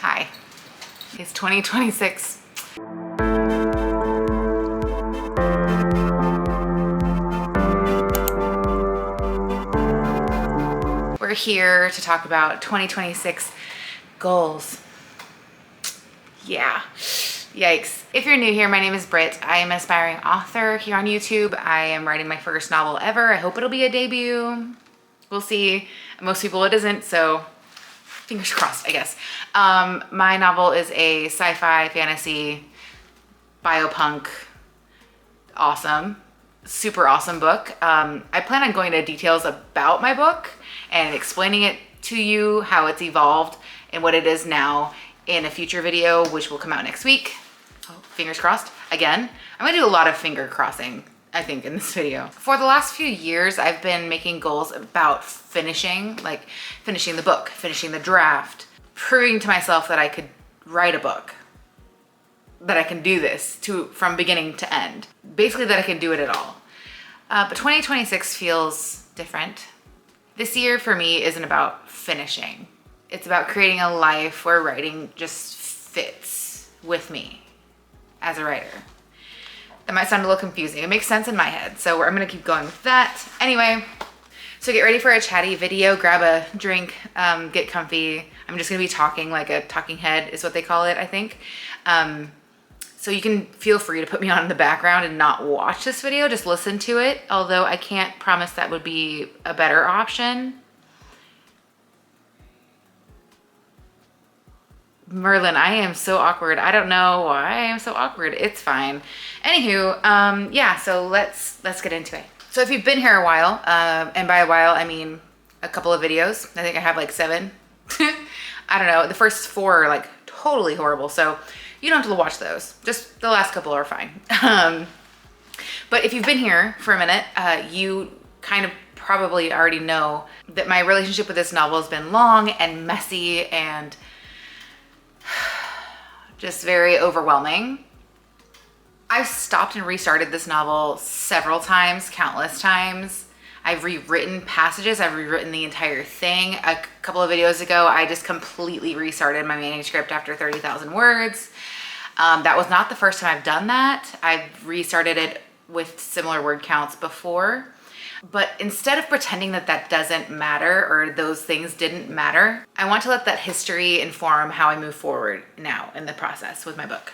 Hi, it's 2026. We're here to talk about 2026 goals. Yeah, yikes. If you're new here, my name is Britt. I am an aspiring author here on YouTube. I am writing my first novel ever. I hope it'll be a debut. We'll see. Most people it isn't, so fingers crossed, I guess. My novel is a sci-fi fantasy biopunk awesome, super awesome book. I plan on going into details about my book and explaining it to you, how it's evolved and what it is now in a future video, which will come out next week. Oh, fingers crossed again. I'm gonna do a lot of finger crossing, I think, in this video. For the last few years, I've been making goals about finishing the book, finishing the draft, proving to myself that I could write a book, that I can do this from beginning to end. Basically that I can do it at all. But 2026 feels different. This year for me isn't about finishing. It's about creating a life where writing just fits with me as a writer. That might sound a little confusing. It makes sense in my head, so I'm gonna keep going with that. Anyway, so get ready for a chatty video, grab a drink, get comfy. I'm just gonna be talking like a talking head is what they call it, I think. So you can feel free to put me on in the background and not watch this video, just listen to it. Although I can't promise that would be a better option. Merlin, I am so awkward. I don't know why I am so awkward. It's fine. Anywho, yeah, so let's get into it. So if you've been here a while, and by a while, I mean a couple of videos. I think I have like 7. I don't know. The first 4 are like totally horrible. So you don't have to watch those. Just the last couple are fine. But if you've been here for a minute, you kind of probably already know that my relationship with this novel has been long and messy and just very overwhelming. I've stopped and restarted this novel several times, countless times. I've rewritten passages, I've rewritten the entire thing. A couple of videos ago, I just completely restarted my manuscript after 30,000 words. That was not the first time I've done that. I've restarted it with similar word counts before. But instead of pretending that that doesn't matter or those things didn't matter, I want to let that history inform how I move forward now in the process with my book.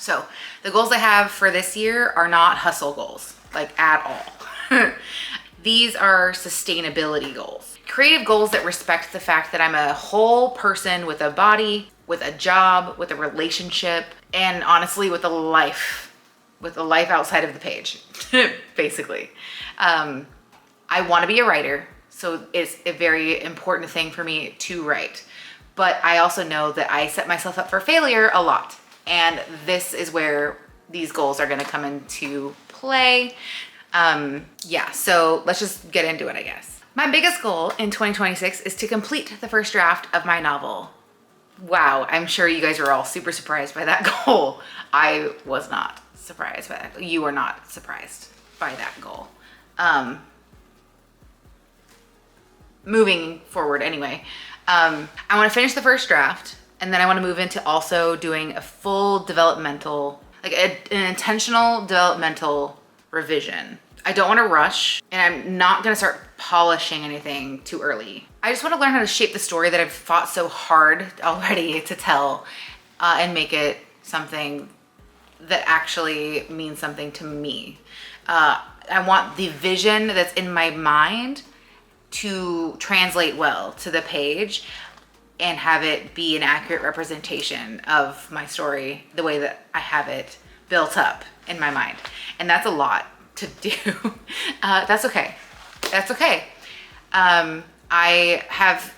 So the goals I have for this year are not hustle goals, like at all. These are sustainability goals. Creative goals that respect the fact that I'm a whole person with a body, with a job, with a relationship, and honestly with a life outside of the page, basically. I want to be a writer, so it's a very important thing for me to write. But I also know that I set myself up for failure a lot. And this is where these goals are gonna come into play. Yeah, so let's just get into it, I guess. My biggest goal in 2026 is to complete the first draft of my novel. Wow, I'm sure you guys are all super surprised by that goal. I was not surprised by that. You are not surprised by that goal. Moving forward anyway, I want to finish the first draft, and then I want to move into also doing a full developmental, like an intentional developmental revision. I don't want to rush, and I'm not going to start polishing anything too early. I just want to learn how to shape the story that I've fought so hard already to tell, and make it something that actually means something to me. I want the vision that's in my mind to translate well to the page and have it be an accurate representation of my story the way that I have it built up in my mind. And that's a lot to do. That's okay. That's okay. I have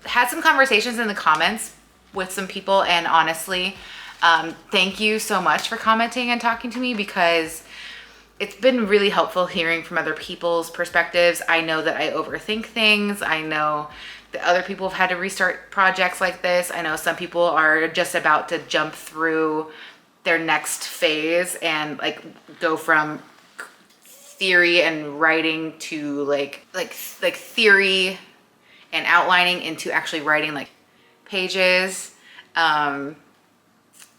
had some conversations in the comments with some people, and honestly, thank you so much for commenting and talking to me, because it's been really helpful hearing from other people's perspectives. I know that I overthink things. I know that other people have had to restart projects like this. I know some people are just about to jump through their next phase and like go from theory and writing to like theory and outlining into actually writing like pages. And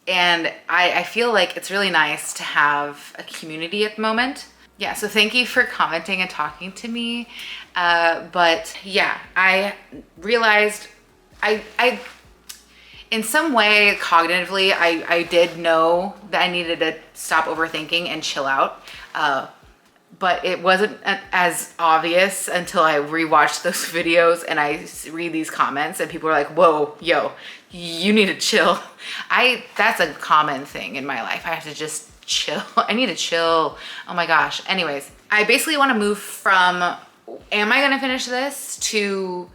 I feel like it's really nice to have a community at the moment. Yeah, so thank you for commenting and talking to me. But yeah, I realized I in some way cognitively, I did know that I needed to stop overthinking and chill out. But it wasn't as obvious until I rewatched those videos and I read these comments and people are like, whoa, yo, you need to chill. That's a common thing in my life. I have to just chill. I need to chill. Oh my gosh. Anyways, I basically want to move from, am I going to finish this, to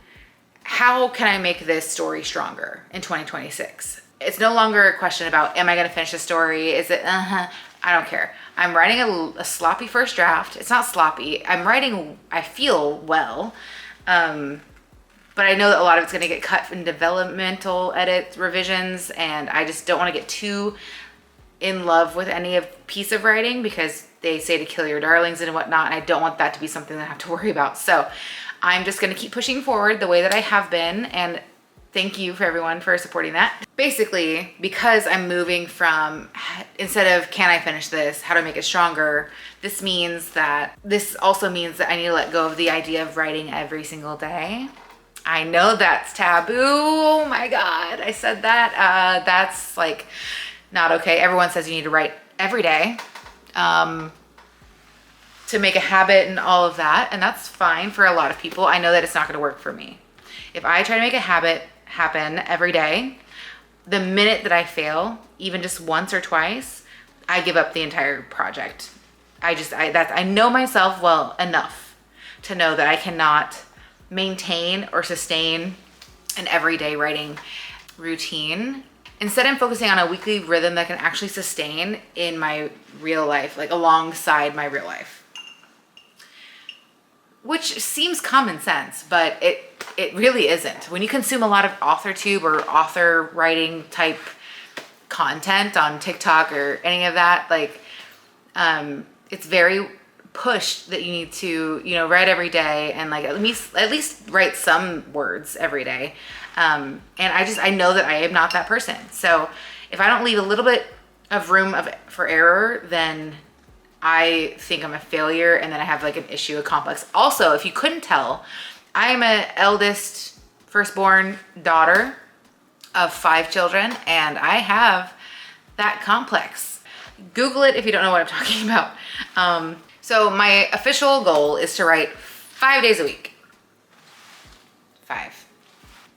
how can I make this story stronger in 2026? It's no longer a question about, am I going to finish the story? Is it, I don't care. I'm writing a sloppy first draft. It's not sloppy. I'm writing, I feel well. But I know that a lot of it's going to get cut in developmental edits, revisions, and I just don't want to get too in love with any piece of writing because they say to kill your darlings and whatnot. And I don't want that to be something that I have to worry about. So I'm just going to keep pushing forward the way that I have been. And thank you for everyone for supporting that. Basically, because I'm moving from, instead of can I finish this, how to make it stronger, this also means that I need to let go of the idea of writing every single day. I know that's taboo. Oh my God, I said that. That's like not okay. Everyone says you need to write every day to make a habit and all of that. And that's fine for a lot of people. I know that it's not going to work for me. If I try to make a habit happen every day, the minute that I fail, even just once or twice, I give up the entire project. I know myself well enough to know that I cannot maintain or sustain an everyday writing routine. Instead, I'm focusing on a weekly rhythm that can actually sustain in my real life, like alongside my real life. Which seems common sense, but it really isn't. When you consume a lot of AuthorTube or author writing type content on TikTok or any of that, like, it's very pushed that you need to, write every day and like at least write some words every day. And I know that I am not that person. So if I don't leave a little bit of room for error, then I think I'm a failure and then I have like an issue, a complex. Also, if you couldn't tell, I am an eldest firstborn daughter of 5 children and I have that complex. Google it if you don't know what I'm talking about. So my official goal is to write 5 days a week. 5.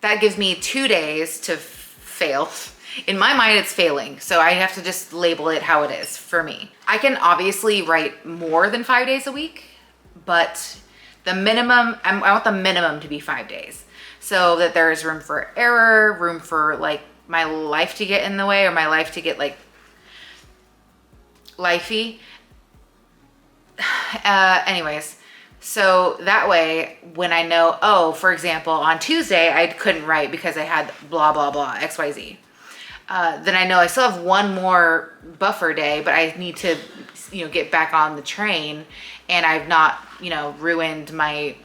That gives me 2 days to fail. In my mind, it's failing. So I have to just label it how it is for me. I can obviously write more than 5 days a week, but the minimum, I want the minimum to be 5 days so that there's room for error, room for like my life to get in the way or my life to get like lifey. Anyways, so that way when I know, oh, for example, on Tuesday, I couldn't write because I had blah, blah, blah, XYZ. Then I know I still have one more buffer day, but I need to, get back on the train and I've not, ruined my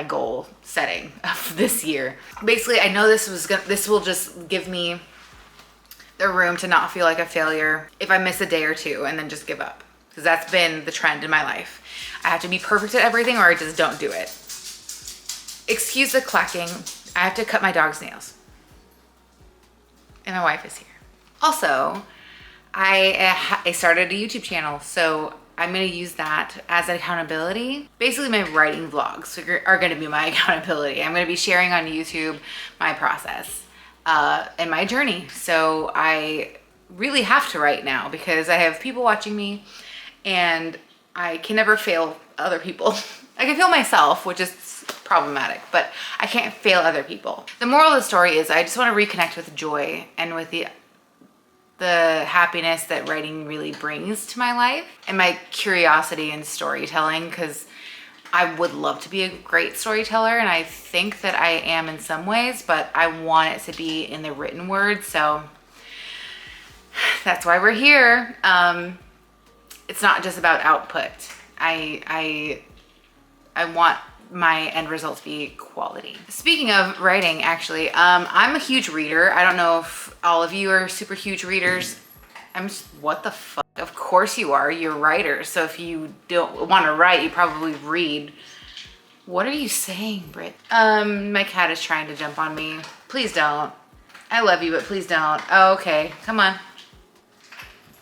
goal setting of this year. Basically, I know this will just give me the room to not feel like a failure if I miss a day or two and then just give up. Because that's been the trend in my life. I have to be perfect at everything or I just don't do it. Excuse the clacking. I have to cut my dog's nails. And my wife is here. Also, I started a YouTube channel, so I'm gonna use that as an accountability. Basically, my writing vlogs are gonna be my accountability. I'm gonna be sharing on YouTube my process and my journey. So I really have to write now because I have people watching me and I can never fail other people. I can fail myself, which is problematic, but I can't fail other people. The moral of the story is I just want to reconnect with joy and with the happiness that writing really brings to my life and my curiosity in storytelling, because I would love to be a great storyteller and I think that I am in some ways, but I want it to be in the written word. So that's why we're here. It's not just about output. I want my end result to be quality. Speaking of writing, actually, I'm a huge reader. I don't know if all of you are super huge readers. What the fuck? Of course you are. You're writers. So if you don't want to write, you probably read. What are you saying, Britt? My cat is trying to jump on me. Please don't. I love you, but please don't. Oh, okay. Come on.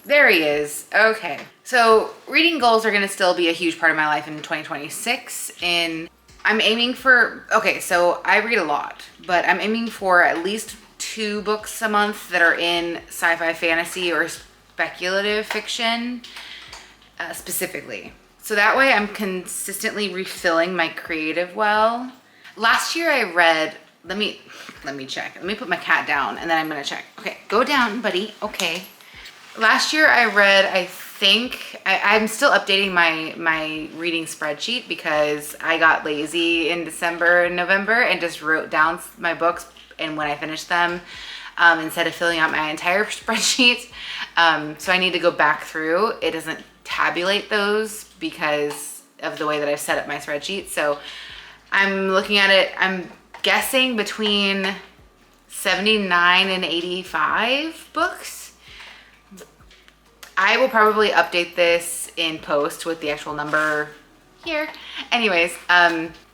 There he is. Okay. So reading goals are going to still be a huge part of my life in 2026. I'm aiming for, okay, so I read a lot, but I'm aiming for at least 2 books a month that are in sci-fi, fantasy, or speculative fiction, specifically. So that way I'm consistently refilling my creative well. Last year I read, let me check. Let me put my cat down and then I'm gonna check. Okay, go down, buddy. Okay. Last year I read, I think, I'm still updating my reading spreadsheet because I got lazy in December and November and just wrote down my books and when I finished them, instead of filling out my entire spreadsheet. So I need to go back through. It doesn't tabulate those because of the way that I've set up my spreadsheet. So I'm looking at it, I'm guessing between 79 and 85 books. I will probably update this in post with the actual number here. Anyways,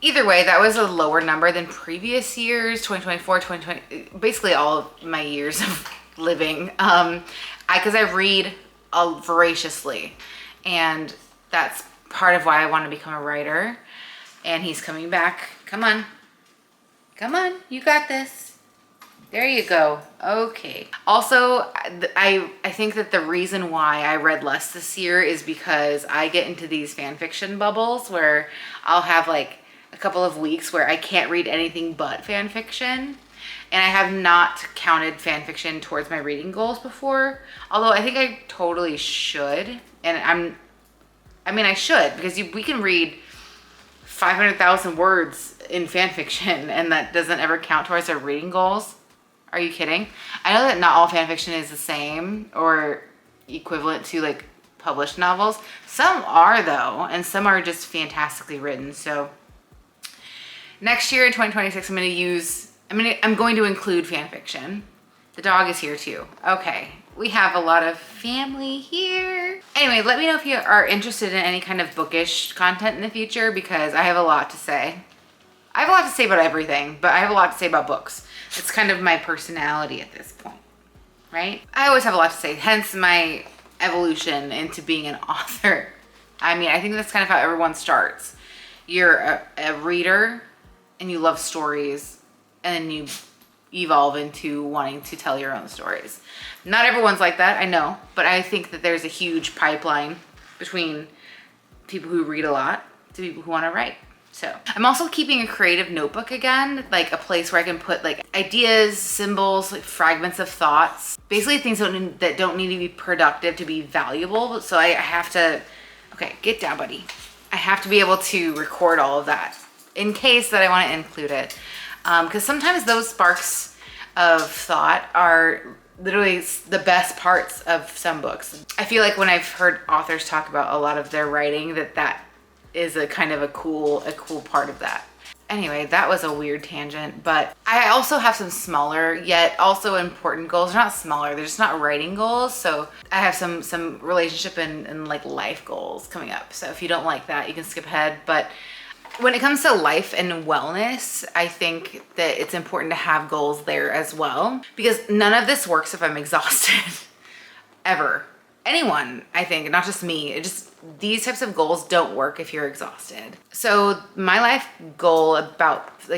either way, that was a lower number than previous years, 2024, 2020, basically all of my years of living. Because I read voraciously, and that's part of why I want to become a writer. And he's coming back. Come on. Come on, you got this. There you go. Okay. Also, I think that the reason why I read less this year is because I get into these fan fiction bubbles where I'll have like a couple of weeks where I can't read anything but fan fiction. And I have not counted fan fiction towards my reading goals before. Although I think I totally should. And I should, because we can read 500,000 words in fan fiction and that doesn't ever count towards our reading goals. Are you kidding? I know that not all fan fiction is the same or equivalent to like published novels. Some are though, and some are just fantastically written. So next year in 2026, I'm going to include fan fiction. The dog is here too. Okay, we have a lot of family here. Anyway, let me know if you are interested in any kind of bookish content in the future because I have a lot to say. I have a lot to say about everything, but I have a lot to say about books. It's kind of my personality at this point, right? I always have a lot to say, hence my evolution into being an author. I think that's kind of how everyone starts. You're a reader and you love stories, and then you evolve into wanting to tell your own stories. Not everyone's like that, I know, but I think that there's a huge pipeline between people who read a lot to people who want to write. So I'm also keeping a creative notebook again, like a place where I can put like ideas, symbols, like fragments of thoughts, basically things that don't need to be productive to be valuable. So I have to, okay, get down, buddy. I have to be able to record all of that in case that I want to include it. Because sometimes those sparks of thought are literally the best parts of some books. I feel like when I've heard authors talk about a lot of their writing, that is a kind of a cool part of that. Anyway, that was a weird tangent, but I also have some smaller yet also important goals. They're not smaller, they're just not writing goals. So I have some relationship and like life goals coming up. So if you don't like that, you can skip ahead. But when it comes to life and wellness, I think that it's important to have goals there as well, because none of this works if I'm exhausted. Ever. Anyone, I think, not just me. These types of goals don't work if you're exhausted. So my life goal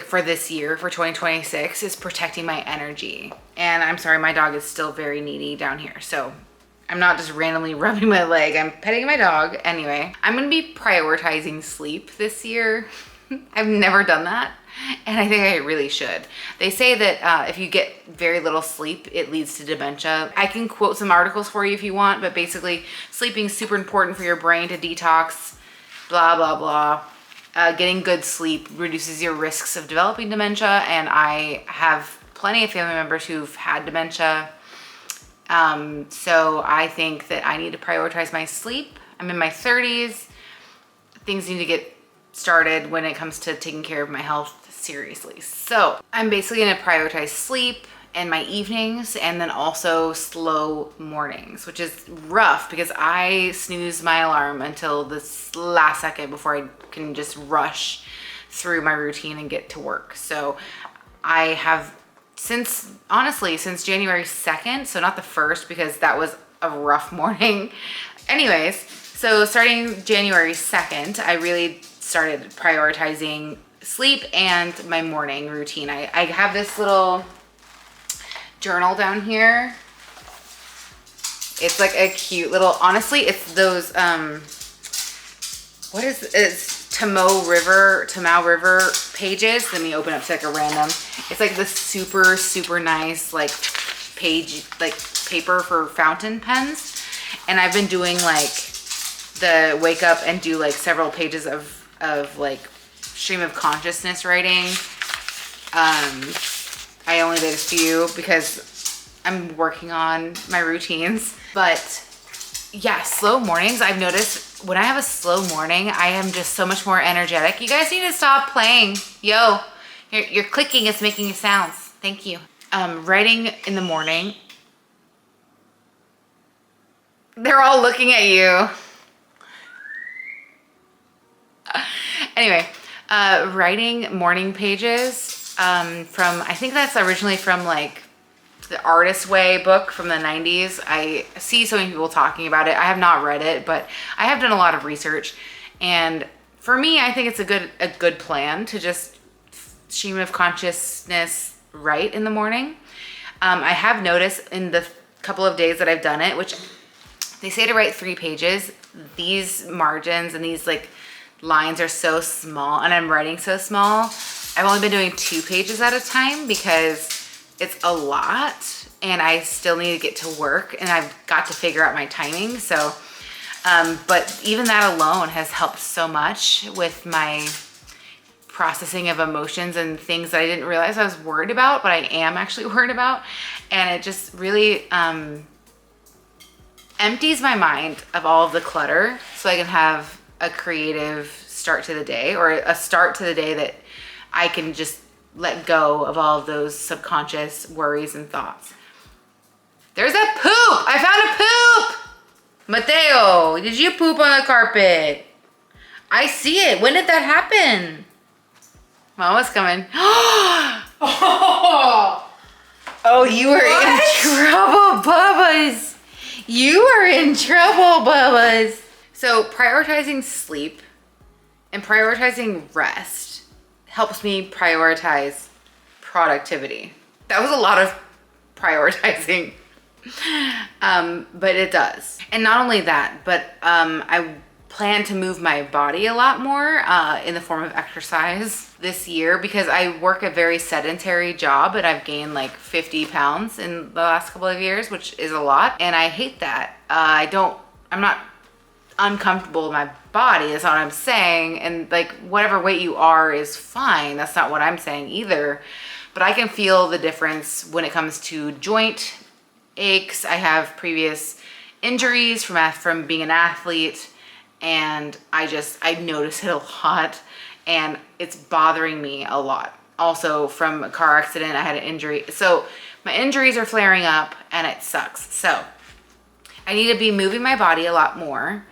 for this year, for 2026, is protecting my energy. And I'm sorry, my dog is still very needy down here. So I'm not just randomly rubbing my leg, I'm petting my dog. Anyway, I'm gonna be prioritizing sleep this year. I've never done that, and I think I really should. They say that if you get very little sleep, it leads to dementia. I can quote some articles for you if you want, but basically sleeping is super important for your brain to detox, blah, blah, blah. Getting good sleep reduces your risks of developing dementia, and I have plenty of family members who've had dementia. So I think that I need to prioritize my sleep. I'm in my 30s. Things need to get started when it comes to taking care of my health seriously. So I'm basically going to prioritize sleep and my evenings, and then also slow mornings, which is rough because I snooze my alarm until this last second before I can just rush through my routine and get to work. So I have honestly since January 2nd, so not the 1st because that was a rough morning. Anyways, so starting January 2nd, I really started prioritizing sleep and my morning routine. I have this little journal down here. It's like a cute little, honestly, it's those, it's Tamao River pages. Let me open up to like a random, it's like the super, super nice like page, like paper for fountain pens. And I've been doing like the wake up and do like several pages of like stream of consciousness writing. I only did a few because I'm working on my routines. But yeah, slow mornings. I've noticed when I have a slow morning, I am just so much more energetic. You guys need to stop playing. Yo, your clicking is making sounds. Thank you. Writing in the morning. They're all looking at you. Anyway, writing morning pages from, I think that's originally from like the Artist Way book from the 90s. I see so many people talking about it. I have not read it, but I have done a lot of research. And for me, I think it's a good plan to just stream of consciousness write in the morning. I have noticed in the couple of days that I've done it, which they say to write 3 pages, these margins and these like lines are so small and I'm writing so small. I've only been doing 2 pages at a time because it's a lot and I still need to get to work and I've got to figure out my timing. So, but even that alone has helped so much with my processing of emotions and things that I didn't realize I was worried about, but I am actually worried about. And it just really empties my mind of all of the clutter so I can have a creative start to the day, or a start to the day that I can just let go of all of those subconscious worries and thoughts. There's a poop! I found a poop! Mateo, did you poop on the carpet? I see it. When did that happen? Mama's coming. Oh, you are in trouble, Bubba's. You are in trouble, Bubba's. So prioritizing sleep and prioritizing rest helps me prioritize productivity. That was a lot of prioritizing, but it does. And not only that, but I plan to move my body a lot more in the form of exercise this year because I work a very sedentary job and I've gained like 50 pounds in the last couple of years, which is a lot. And I hate that. I'm not uncomfortable with my body, that's not what I'm saying. And like whatever weight you are is fine. That's not what I'm saying either. But I can feel the difference when it comes to joint aches. I have previous injuries from being an athlete, and I notice it a lot and it's bothering me a lot. Also from a car accident, I had an injury. So my injuries are flaring up and it sucks. So I need to be moving my body a lot more.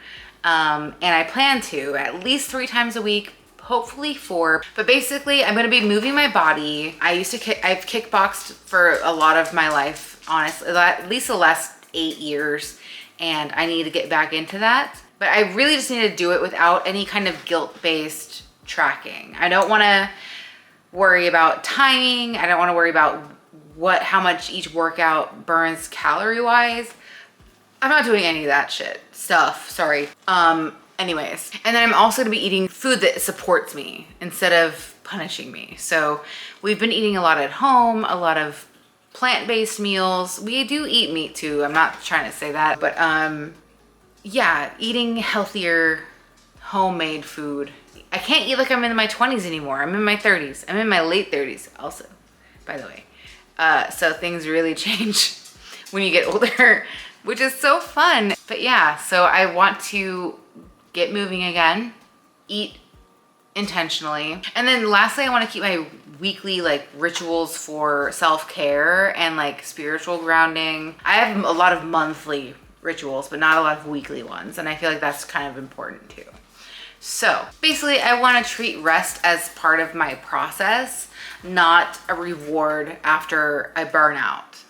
And I plan to at least 3 times a week, hopefully 4. But basically I'm going to be moving my body. I've kickboxed for a lot of my life, honestly, at least the last 8 years. And I need to get back into that. But I really just need to do it without any kind of guilt-based tracking. I don't want to worry about timing. I don't want to worry about how much each workout burns calorie-wise. I'm not doing any of that stuff, sorry. Anyways, and then I'm also gonna be eating food that supports me instead of punishing me. So we've been eating a lot at home, a lot of plant-based meals. We do eat meat too, I'm not trying to say that, but yeah, eating healthier homemade food. I can't eat like I'm in my 20s anymore. I'm in my 30s. I'm in my late 30s also, by the way. So things really change when you get older, which is so fun. But yeah, so I want to get moving again, eat intentionally. And then lastly, I want to keep my weekly like rituals for self-care and like spiritual grounding. I have a lot of monthly rituals, but not a lot of weekly ones. And I feel like that's kind of important too. So basically I want to treat rest as part of my process, not a reward after I burn out.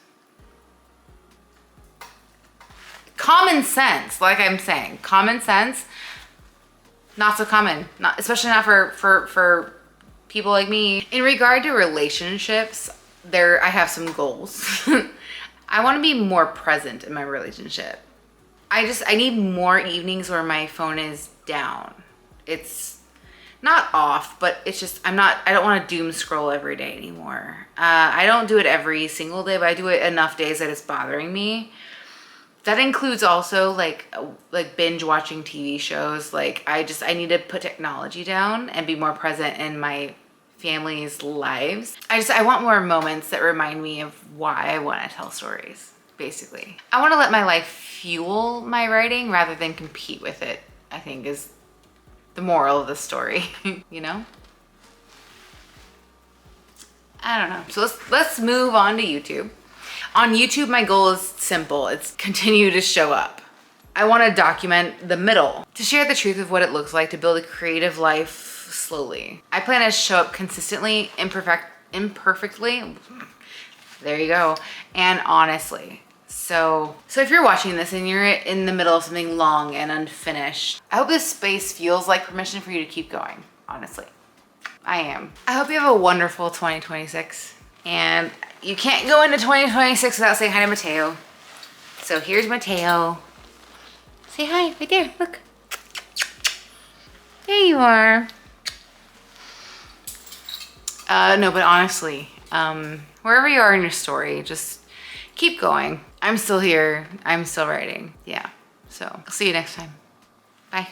Common sense, like I'm saying, common sense, not so common, not especially not for people like me. In regard to relationships, I have some goals. I want to be more present in my relationship. I need more evenings where my phone is down. It's not off, but it's just, I don't want to doom scroll every day anymore. I don't do it every single day, but I do it enough days that it's bothering me. That includes also like binge watching TV shows. Like I need to put technology down and be more present in my family's lives. I want more moments that remind me of why I want to tell stories, basically. I want to let my life fuel my writing rather than compete with it, I think is the moral of the story, you know? I don't know. So let's move on to YouTube. On YouTube, my goal is simple. It's continue to show up. I want to document the middle, to share the truth of what it looks like to build a creative life slowly. I plan to show up consistently, imperfectly, there you go, and honestly. So if you're watching this and you're in the middle of something long and unfinished, I hope this space feels like permission for you to keep going, honestly. I am. I hope you have a wonderful 2026. And you can't go into 2026 without saying hi to Mateo. So here's Mateo. Say hi, right there, look. There you are. No, but honestly, wherever you are in your story, just keep going. I'm still here, I'm still writing. Yeah, so I'll see you next time. Bye.